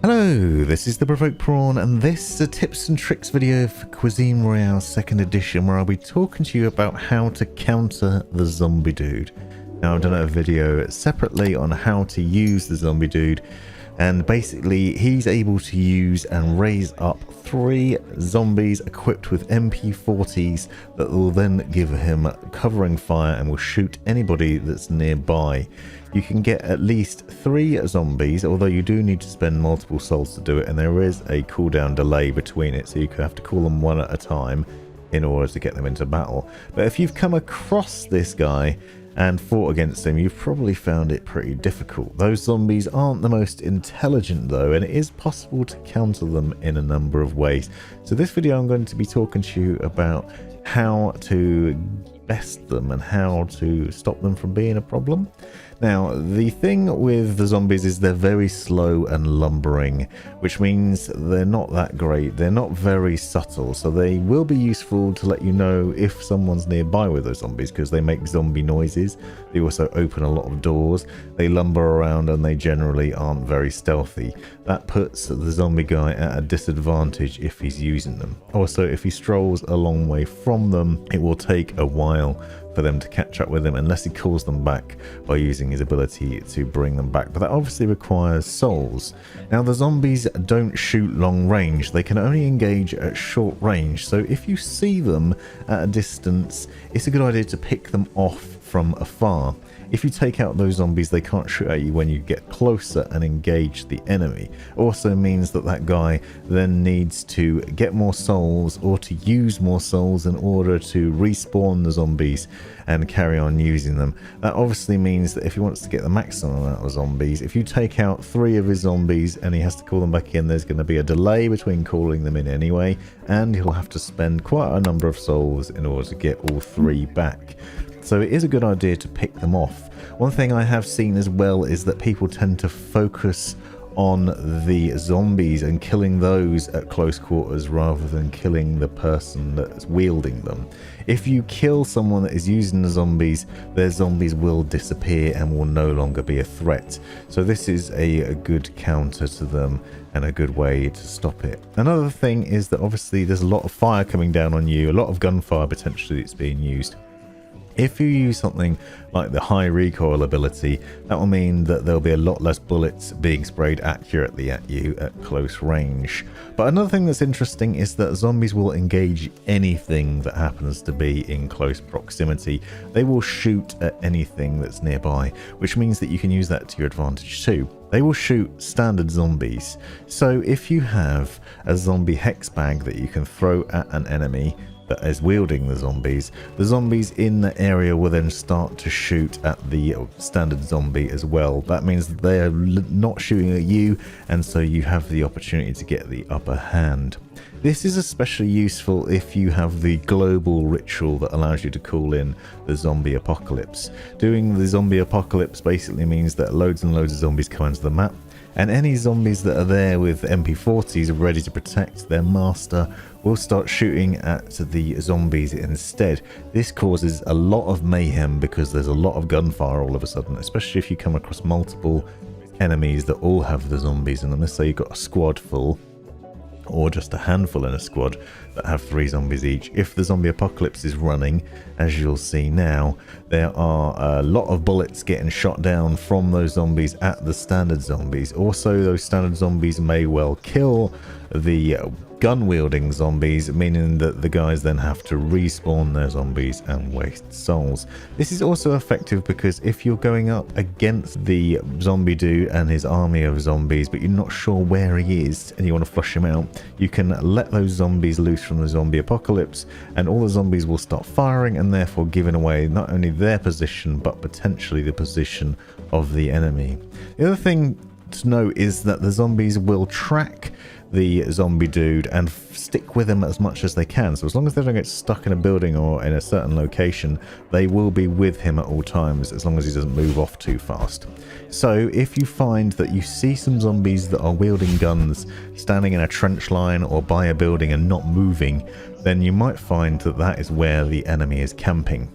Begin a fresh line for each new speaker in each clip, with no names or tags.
Hello, this is the Provoked Prawn, and this is a tips and tricks video for Cuisine Royale 2nd edition, where I'll be talking to you about how to counter the zombie dude. Now, I've done a video separately on how to use the zombie dude, and basically he's able to use and raise up 3 zombies equipped with MP40s that will then give him covering fire and will shoot anybody that's nearby. You can get at least 3 zombies, although you do need to spend multiple souls to do it, and there is a cooldown delay between it, so you have to call them one at a time in order to get them into battle. But if you've come across this guy and fought against him, you've probably found it pretty difficult. Those zombies aren't the most intelligent though, and it is possible to counter them in a number of ways. So this video I'm going to be talking to you about how to best them and how to stop them from being a problem. Now, the thing with the zombies is they're very slow and lumbering, which means they're not that great. They're not very subtle, so they will be useful to let you know if someone's nearby with those zombies, because they make zombie noises. They also open a lot of doors, they lumber around, and they generally aren't very stealthy. That puts the zombie guy at a disadvantage if he's using them. Also, if he strolls a long way from them, it will take a while for them to catch up with him unless he calls them back by using his ability to bring them back, but that obviously requires souls. Now, the zombies don't shoot long range, they can only engage at short range, so if you see them at a distance, it's a good idea to pick them off from afar. If you take out those zombies, they can't shoot at you when you get closer and engage the enemy. Also means that that guy then needs to get more souls or to use more souls in order to respawn the zombies and carry on using them. That obviously means that if he wants to get the maximum amount of zombies, if you take out 3 of his zombies and he has to call them back in, there's going to be a delay between calling them in anyway, and he'll have to spend quite a number of souls in order to get all 3 back. So it is a good idea to pick them off. One thing I have seen as well is that people tend to focus on the zombies and killing those at close quarters rather than killing the person that's wielding them. If you kill someone that is using the zombies, their zombies will disappear and will no longer be a threat. So this is a good counter to them and a good way to stop it. Another thing is that obviously there's a lot of fire coming down on you, a lot of gunfire potentially that's being used. If you use something like the high recoil ability, that will mean that there'll be a lot less bullets being sprayed accurately at you at close range. But another thing that's interesting is that zombies will engage anything that happens to be in close proximity. They will shoot at anything that's nearby, which means that you can use that to your advantage too. They will shoot standard zombies. So if you have a zombie hex bag that you can throw at an enemy that is wielding the zombies in the area will then start to shoot at the standard zombie as well. That means that they are not shooting at you, and so you have the opportunity to get the upper hand. This is especially useful if you have the global ritual that allows you to call in the zombie apocalypse. Doing the zombie apocalypse basically means that loads and loads of zombies come onto the map, and any zombies that are there with MP40s ready to protect their master will start shooting at the zombies instead. This causes a lot of mayhem because there's a lot of gunfire all of a sudden, especially if you come across multiple enemies that all have the zombies in them. Let's say you've got a squad full, or just a handful in a squad that have 3 zombies each. If the zombie apocalypse is running, as you'll see now, there are a lot of bullets getting shot down from those zombies at the standard zombies. Also, those standard zombies may well kill the gun-wielding zombies, meaning that the guys then have to respawn their zombies and waste souls. This is also effective because if you're going up against the zombie dude and his army of zombies, but you're not sure where he is and you want to flush him out, you can let those zombies loose from the zombie apocalypse, and all the zombies will start firing and therefore giving away not only their position but potentially the position of the enemy. The other thing to note is that the zombies will track the zombie dude and stick with him as much as they can. So as long as they don't get stuck in a building or in a certain location, they will be with him at all times as long as he doesn't move off too fast. So if you find that you see some zombies that are wielding guns standing in a trench line or by a building and not moving, then you might find that that is where the enemy is camping.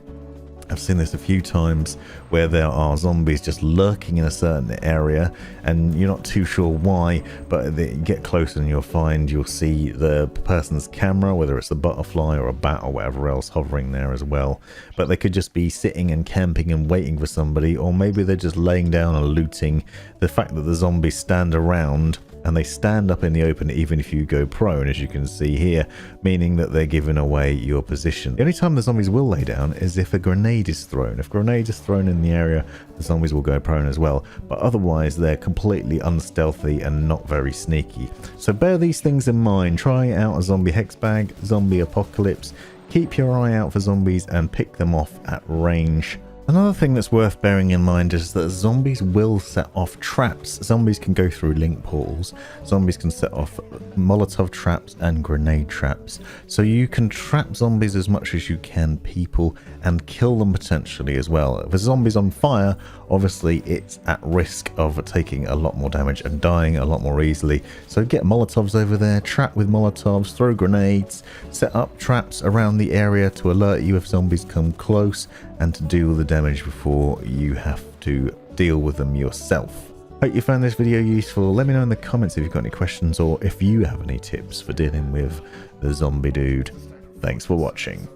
I've seen this a few times where there are zombies just lurking in a certain area and you're not too sure why, but they get closer and you'll see the person's camera, whether it's a butterfly or a bat or whatever else hovering there as well. But they could just be sitting and camping and waiting for somebody, or maybe they're just laying down and looting. The fact that the zombies stand around and they stand up in the open even if you go prone, as you can see here, meaning that they're giving away your position. The only time the zombies will lay down is if a grenade is thrown. If a grenade is thrown in the area, the zombies will go prone as well, but otherwise they're completely unstealthy and not very sneaky. So bear these things in mind. Try out a zombie hex bag, zombie apocalypse, keep your eye out for zombies and pick them off at range. Another thing that's worth bearing in mind is that zombies will set off traps. Zombies can go through link portals. Zombies can set off Molotov traps and grenade traps. So you can trap zombies as much as you can people and kill them potentially as well. If a zombie's on fire, obviously it's at risk of taking a lot more damage and dying a lot more easily. So get Molotovs over there, trap with Molotovs, throw grenades, set up traps around the area to alert you if zombies come close, and to do all the damage before you have to deal with them yourself. Hope you found this video useful. Let me know in the comments if you've got any questions or if you have any tips for dealing with the zombie dude. Thanks for watching.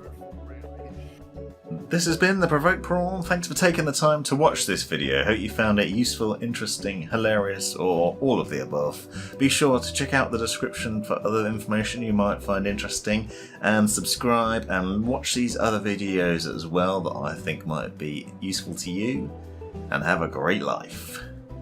This has been the Provoked Prawn. Thanks for taking the time to watch this video. Hope you found it useful, interesting, hilarious, or all of the above. Be sure to check out the description for other information you might find interesting, and subscribe and watch these other videos as well that I think might be useful to you, and have a great life.